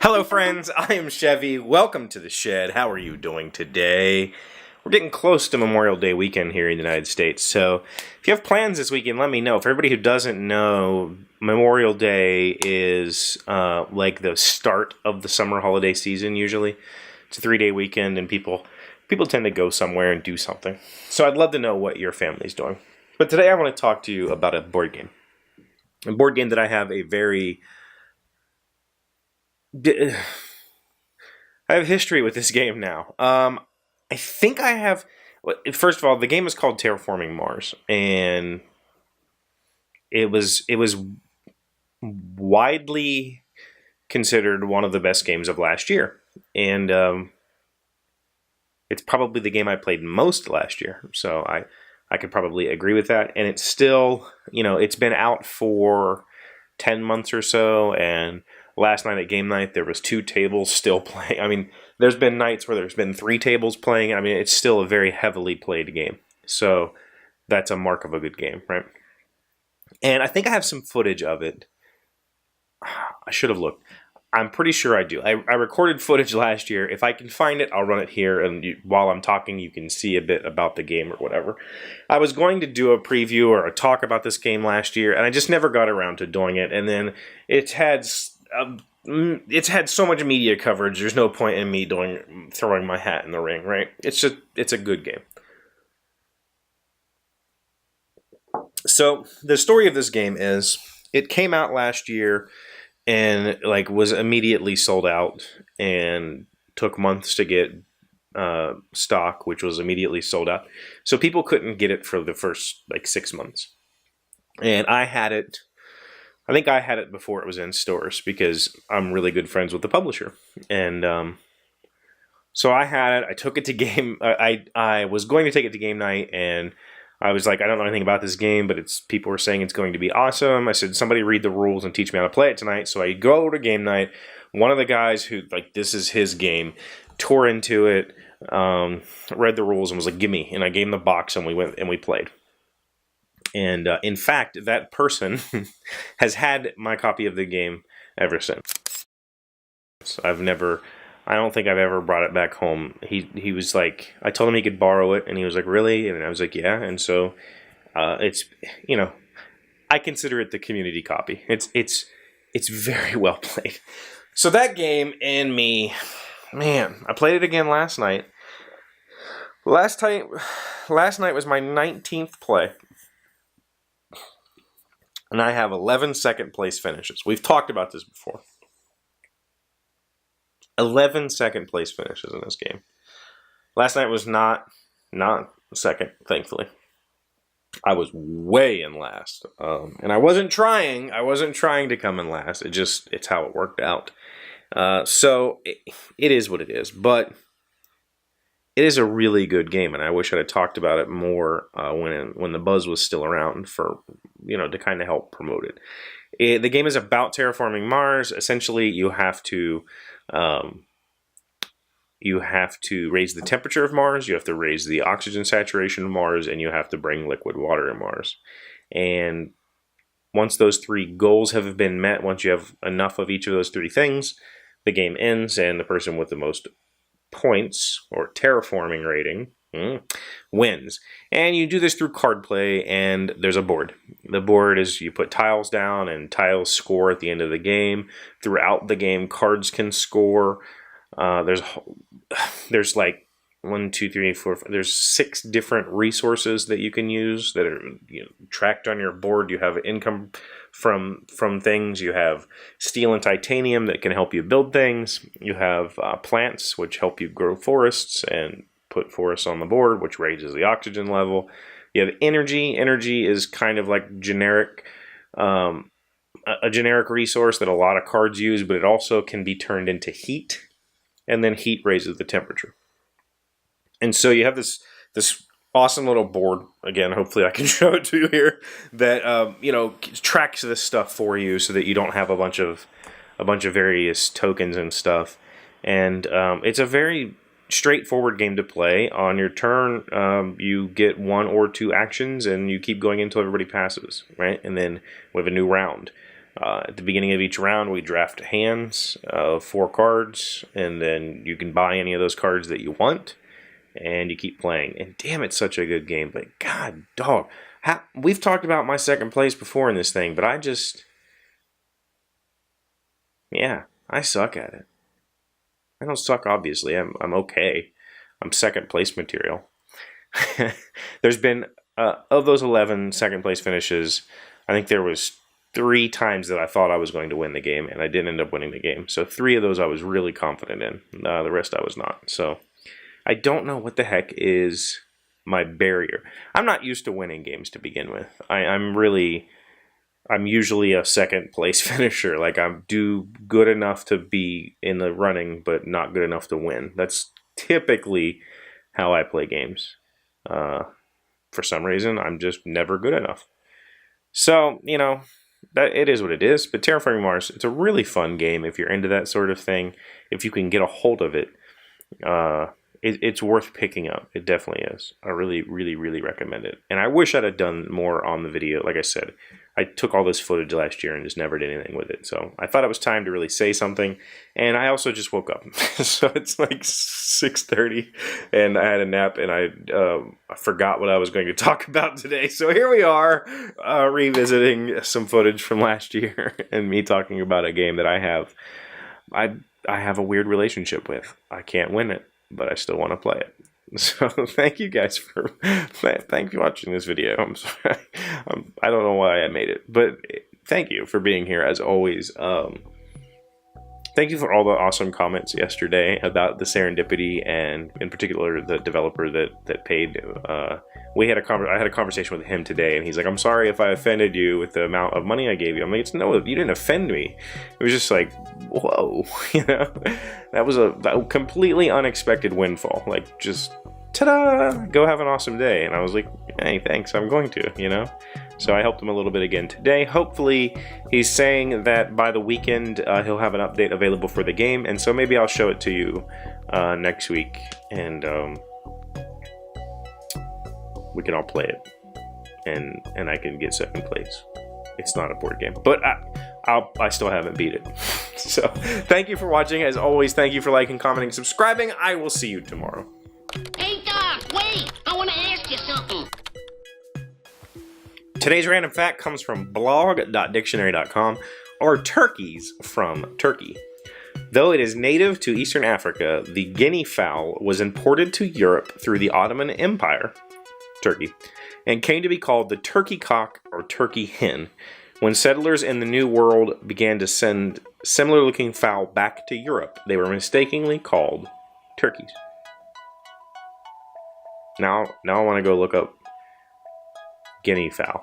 Hello friends, I am Chevee. Welcome to the shed. How are you doing today? We're getting close to Memorial Day weekend here in the United States, so if you have plans this weekend, let me know. For everybody who doesn't know, Memorial Day is like the start of the summer holiday season usually. It's a 3-day weekend and people tend to go somewhere and do something. So I'd love to know what your family's doing. But today I want to talk to you about a board game. A board game that I have a very... I have history with this game now. I think I have... First of all, the game is called Terraforming Mars, and it was widely considered one of the best games of last year, and it's probably the game I played most last year, so I could probably agree with that. And it's still, it's been out for 10 months or so, and last night at game night, there was 2 tables still playing. I mean, there's been nights where there's been 3 tables playing. I mean, it's still a very heavily played game. So that's a mark of a good game, right? And I think I have some footage of it. I should have looked. I'm pretty sure I do. I recorded footage last year. If I can find it, I'll run it here. And while I'm talking, you can see a bit about the game or whatever. I was going to do a preview or a talk about this game last year, and I just never got around to doing it. And then it's had so much media coverage, there's no point in me throwing my hat in the ring, right? It's a good game. So the story of this game is, it came out last year and was immediately sold out and took months to get stock, which was immediately sold out. So people couldn't get it for the first 6 months. And I think I had it before it was in stores because I'm really good friends with the publisher. And so I had it. I took it to game. I was going to take it to game night, and I was like, I don't know anything about this game, but people were saying it's going to be awesome. I said, somebody read the rules and teach me how to play it tonight. So I go to game night. One of the guys who, this is his game, tore into it, read the rules, and was like, gimme. And I gave him the box, and we went and we played. And in fact, that person has had my copy of the game ever since. I don't think I've ever brought it back home. He was like, I told him he could borrow it, and he was like, really? And I was like, yeah. And so it's, I consider it the community copy. It's very well played. So that game and me, man, I played it again last night. Last night was my 19th play. And I have 11 second place finishes. We've talked about this before. 11 second place finishes in this game. Last night was not second, thankfully. I was way in last. And I wasn't trying to come in last. It's how it worked out. So it is what it is. But it is a really good game, and I wish I'd have talked about it more when the buzz was still around for, to kind of help promote it. The game is about terraforming Mars. Essentially, you have to raise the temperature of Mars, you have to raise the oxygen saturation of Mars, and you have to bring liquid water to Mars. And once those 3 goals have been met, once you have enough of each of those 3 things, the game ends, and the person with the most points or terraforming rating wins. And you do this through card play, and there's a board. The board is, you put tiles down, and tiles score at the end of the game. Throughout the game, cards can score. There's 1, 2, 3, 4, 5, there's 6 different resources that you can use that are tracked on your board. You have income from things. You have steel and titanium that can help you build things. You have plants, which help you grow forests and put forests on the board, which raises the oxygen level. You have energy. Energy is kind of like generic, a generic resource that a lot of cards use, but it also can be turned into heat, and then heat raises the temperature. And so you have this awesome little board, again, hopefully I can show it to you here, that tracks this stuff for you so that you don't have a bunch of various tokens and stuff. And it's a very straightforward game to play. On your turn, you get 1 or 2 actions, and you keep going until everybody passes, right? And then we have a new round. At the beginning of each round, we draft hands of 4 cards, and then you can buy any of those cards that you want, and you keep playing. And damn, it's such a good game. But god dog, we've talked about my second place before in this thing, but I just, yeah, I suck at it. I don't suck, obviously. I'm okay. I'm second place material. There's been, of those 11 second place finishes, I think there was 3 times that I thought I was going to win the game, and I didn't end up winning the game. So 3 of those I was really confident in. The rest I was not. So I don't know what the heck is my barrier. I'm not used to winning games to begin with. I'm usually a second place finisher. Like, I'm good enough to be in the running, but not good enough to win. That's typically how I play games. For some reason, I'm just never good enough. So, you know, that it is what it is. But Terraforming Mars, it's a really fun game if you're into that sort of thing. If you can get a hold of it, it's worth picking up. It definitely is. I really, really, really recommend it. And I wish I'd have done more on the video. Like I said, I took all this footage last year and just never did anything with it. So I thought it was time to really say something. And I also just woke up. So it's like 6:30 and I had a nap, and I forgot what I was going to talk about today. So here we are, revisiting some footage from last year and me talking about a game that I have a weird relationship with. I can't win it, but I still want to play it. So thank you guys for watching this video. I'm sorry. I don't know why I made it, but thank you for being here as always. Thank you for all the awesome comments yesterday about the serendipity, and in particular the developer that paid. I had a conversation with him today, and he's like, "I'm sorry if I offended you with the amount of money I gave you." I'm like, "No, you didn't offend me." It was just like, whoa, you know, that was a completely unexpected windfall. Like, just ta-da, go have an awesome day. And I was like, hey, thanks, I'm going to, you know. So I helped him a little bit again today. Hopefully, he's saying that by the weekend, he'll have an update available for the game. And so maybe I'll show it to you next week. And we can all play it. And I can get second place. It's not a board game. But I still haven't beat it. So thank you for watching. As always, thank you for liking, commenting, subscribing. I will see you tomorrow. Hey, Doc, wait! I want to ask you something. Today's random fact comes from blog.dictionary.com, or turkeys from Turkey. Though it is native to Eastern Africa, the guinea fowl was imported to Europe through the Ottoman Empire, Turkey, and came to be called the turkey cock or turkey hen. When settlers in the New World began to send similar-looking fowl back to Europe, they were mistakenly called turkeys. Now I want to go look up guinea fowl.